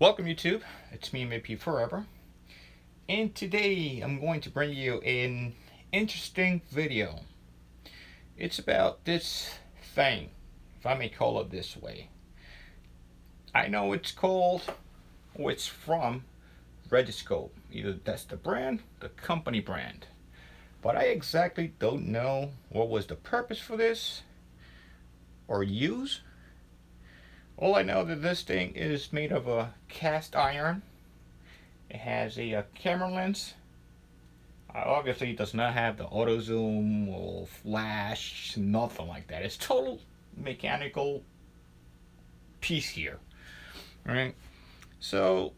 Welcome YouTube, it's me MP Forever, and today I'm going to bring you an interesting video. It's about this thing, if I may call it this way. I know it's called, or it's from, Regiscope. Either that's the brand, the company brand. But I exactly don't know what was the purpose for this, or use. All I know that this thing is made of a cast iron. It has a camera lens. Obviously, it does not have the auto zoom or flash, nothing like that. It's total mechanical piece here. All right. So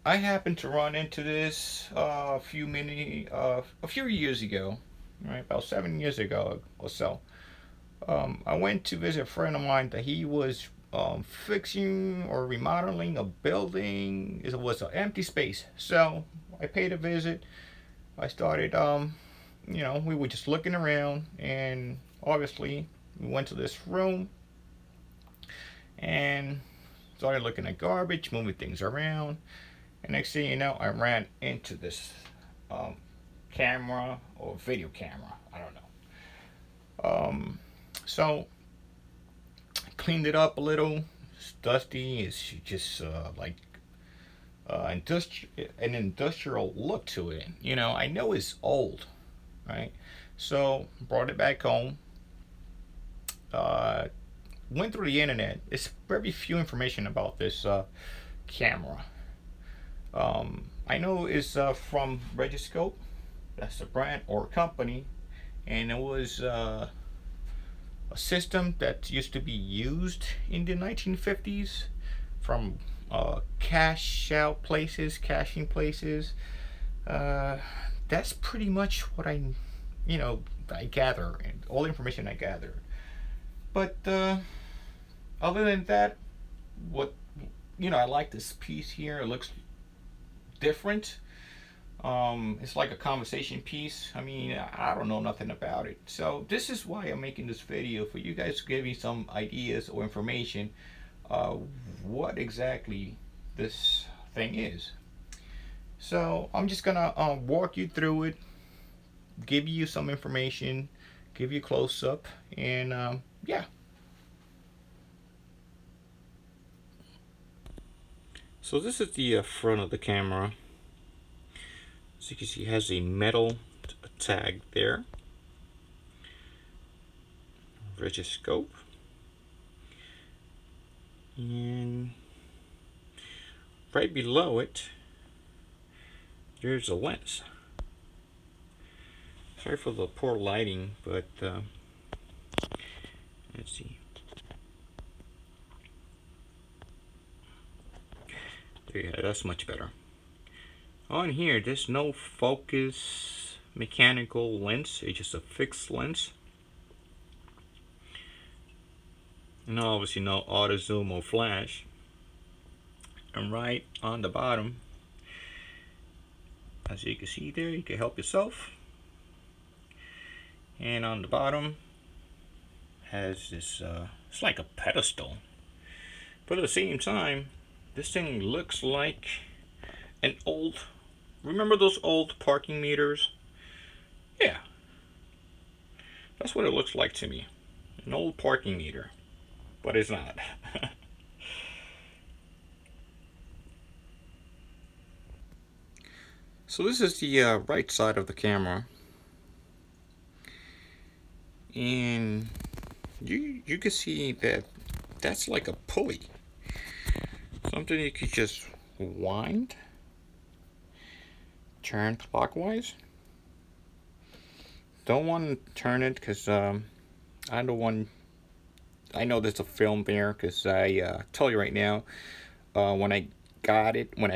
I happened to run into this a few years ago, right? About 7 years ago or so. I went to visit a friend of mine that he was fixing or remodeling a building. It was an empty space, so I paid a visit. I started, we were just looking around, and obviously we went to this room and started looking at garbage, moving things around. And next thing you know, I ran into this camera or video camera. I don't know. So I cleaned it up a little. It's dusty. It's just like an industrial look to it. I know it's old, right? So brought it back home. Went through the internet. It's very few information about this camera. I know it's from Regiscope. That's the brand or company, and it was a system that used to be used in the 1950s from caching places. That's pretty much what I gather, and all the information I gather. But other than that, what I like this piece here. It looks different. It's like a conversation piece. I mean, I don't know nothing about it. So this is why I'm making this video, for you guys to give me some ideas or information what exactly this thing is. So I'm just gonna walk you through it, give you some information, give you a close-up, and yeah. So this is the front of the camera. As you can see, it has a metal tag there. Regiscope. And right below it, there's a lens. Sorry for the poor lighting, but let's see. There you go, that's much better. On here, there's no focus mechanical lens. It's just a fixed lens. And obviously no auto zoom or flash. And right on the bottom, as you can see there, you can help yourself. And on the bottom has this, it's like a pedestal. But at the same time, this thing looks like an old, remember those old parking meters? Yeah, that's what it looks like to me. An old parking meter, but it's not. So this is the right side of the camera, and you can see that that's like a pulley, something you could just wind, turn clockwise. Don't want to turn it because I know there's a film there, because I tell you right now, when I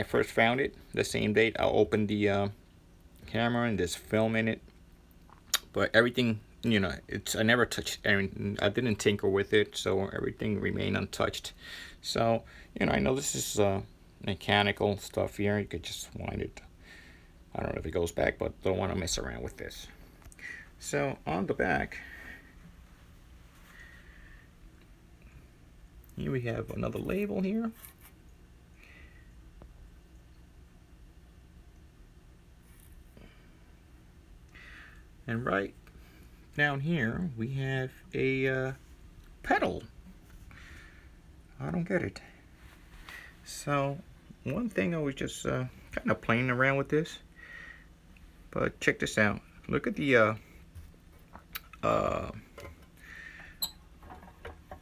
first found it, the same date, I opened the camera and there's film in it. But everything, I never touched, and I didn't tinker with it, so everything remained untouched. So, I know this is mechanical stuff here. You could just wind it. I don't know if it goes back, but don't want to mess around with this. So on the back, here we have another label here. And right down here we have a pedal. I don't get it. So one thing I was just kind of playing around with this, but check this out. Look at the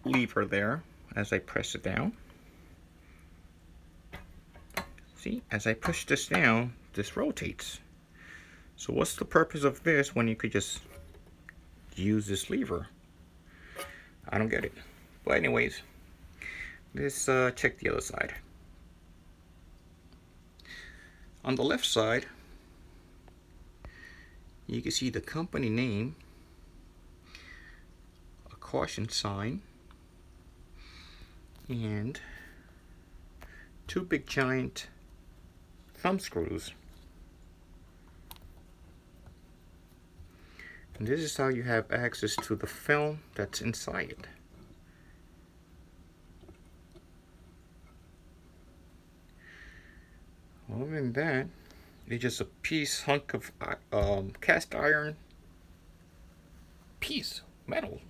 lever there as I press it down. See, as I push this down, this rotates. So what's the purpose of this when you could just use this lever? I don't get it. But anyways, let's check the other side. On the left side, you can see the company name, a caution sign, and two big giant thumb screws. And this is how you have access to the film that's inside. Other than that, it's just a hunk of cast iron metal.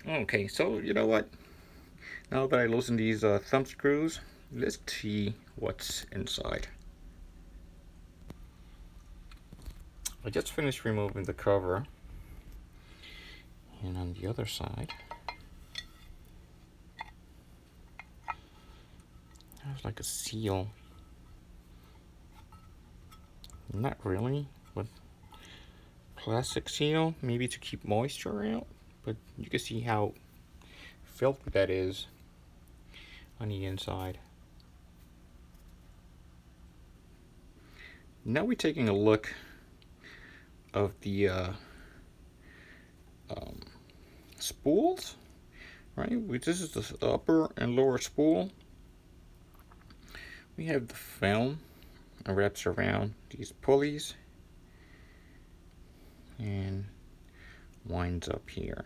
Okay, so you know what? Now that I loosen these thumb screws, let's see what's inside. I just finished removing the cover, and on the other side, there's like a seal. Not really, but plastic seal, maybe to keep moisture out. But you can see how filthy that is on the inside. Now we're taking a look of the spools, right? This is the upper and lower spool. We have the film that wraps around these pulleys and winds up here.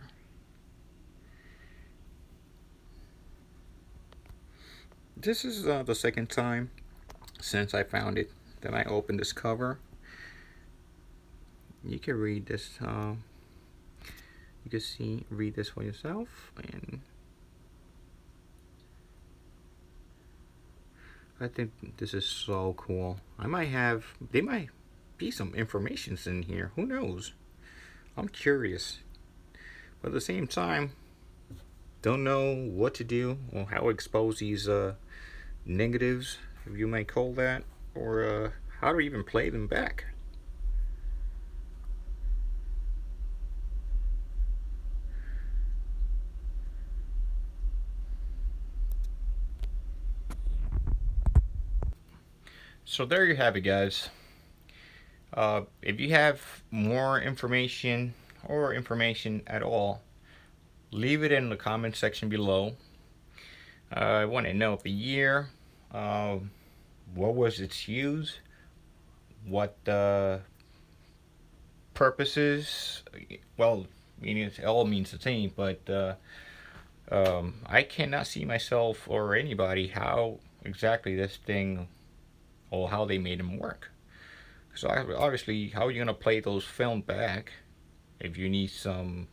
This is the second time since I found it that I opened this cover. You can read this. You can read this for yourself, and I think this is so cool. There might be some information in here. Who knows? I'm curious, but at the same time, don't know what to do or how to expose these negatives, if you might call that, or how to even play them back. So there you have it, guys. If you have more information or information at all, leave it in the comment section below. I want to know the year, what was its use, what purposes. Well, it all means the same, but I cannot see myself or anybody how exactly this thing, or how they made them work. So obviously, how are you gonna play those film back if you need some,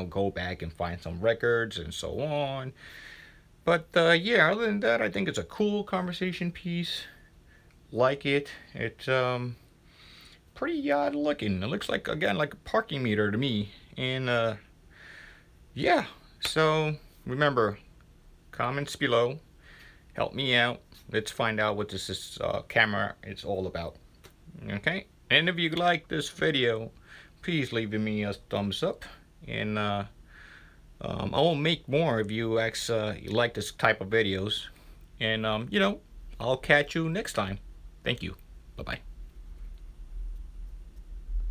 go back and find some records and so on. But yeah, other than that, I think it's a cool conversation piece. Like it. It's pretty odd looking. It looks like, again, like a parking meter to me. And yeah, so remember, comments below, help me out. Let's find out what this camera is all about. Okay, and if you like this video, please leave me a thumbs up, and I will make more if you like this type of videos. And I'll catch you next time. Thank you. Bye bye.